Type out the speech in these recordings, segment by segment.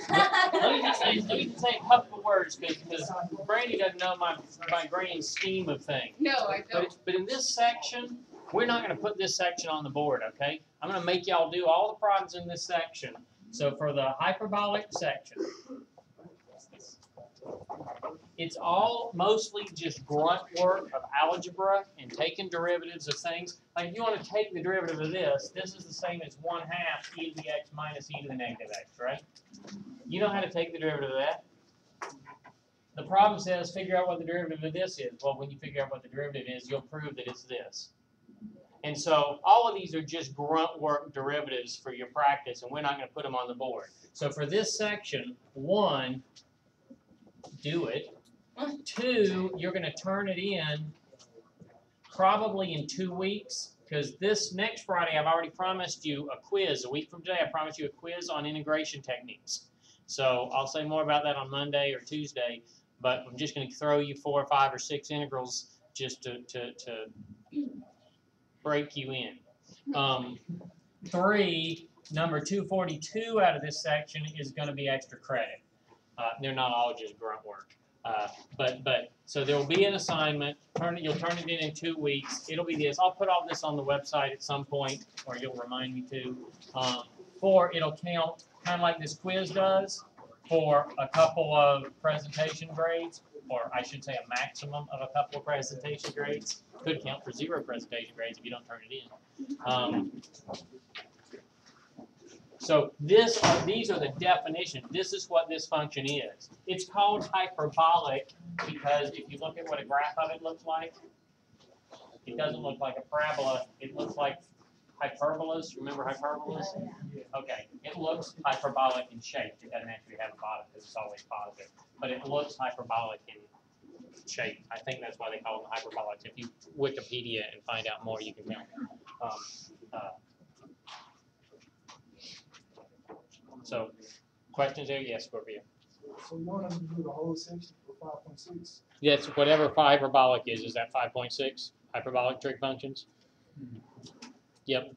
Let me just say a couple of words because Brandy doesn't know my grand scheme of things. No, I don't. But in this section, we're not going to put this section on the board, okay? I'm going to make y'all do all the problems in this section. So for the hyperbolic section, it's all mostly just grunt work of algebra and taking derivatives of things. Like if you want to take the derivative of this is the same as 1/2 e to the x minus e to the negative x, right? You know how to take the derivative of that. The problem says figure out what the derivative of this is. Well, when you figure out what the derivative is, you'll prove that it's this. And so all of these are just grunt work derivatives for your practice, and we're not going to put them on the board. So for this section, 1, do it. 2, you're going to turn it in probably in 2 weeks, because this next Friday I've already promised you a quiz. A week from today I promised you a quiz on integration techniques. So I'll say more about that on Monday or Tuesday, but I'm just going to throw you 4 or 5 or 6 integrals just to break you in. 3, number 242 out of this section is going to be extra credit. They're not all just grunt work. So there will be an assignment. You'll turn it in 2 weeks. It'll be this. I'll put all this on the website at some point, or you'll remind me to. 4, it'll count kind of like this quiz does for a couple of presentation grades, or I should say a maximum of a couple of presentation grades. Could count for 0 presentation grades if you don't turn it in. So these are the definitions. This is what this function is. It's called hyperbolic because if you look at what a graph of it looks like, it doesn't look like a parabola. It looks like hyperbolas. Remember hyperbolas? Okay. It looks hyperbolic in shape. It doesn't actually have a bottom because it's always positive. But it looks hyperbolic in shape. I think that's why they call them hyperbolics. If you Wikipedia and find out more, you can tell. So, questions there? Yes, Scorpio. So you want us to do the whole section for 5.6? Yes, whatever hyperbolic is that 5.6? Hyperbolic trig functions? Yep.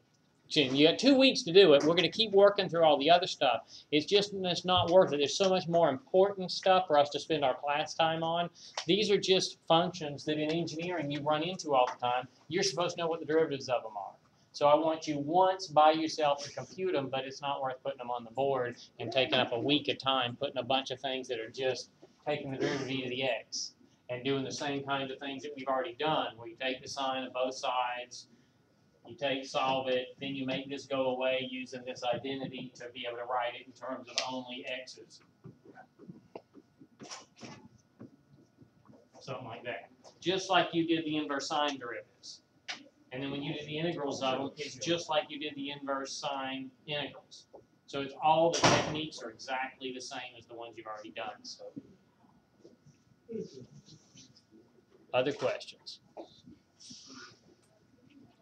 You got 2 weeks to do it. We're going to keep working through all the other stuff. It's not worth it. There's so much more important stuff for us to spend our class time on. These are just functions that in engineering you run into all the time. You're supposed to know what the derivatives of them are. So I want you once by yourself to compute them, but it's not worth putting them on the board and taking up a week of time putting a bunch of things that are just taking the derivative of e to the x and doing the same kinds of things that we've already done, where you take the sine of both sides, you solve it, then you make this go away using this identity to be able to write it in terms of only x's. Something like that. Just like you did the inverse sine derivatives. And then when you did the integrals of them, it's just like you did the inverse sine integrals. So it's all the techniques are exactly the same as the ones you've already done. So, other questions?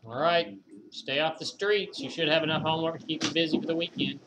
All right, stay off the streets. You should have enough homework to keep you busy for the weekend.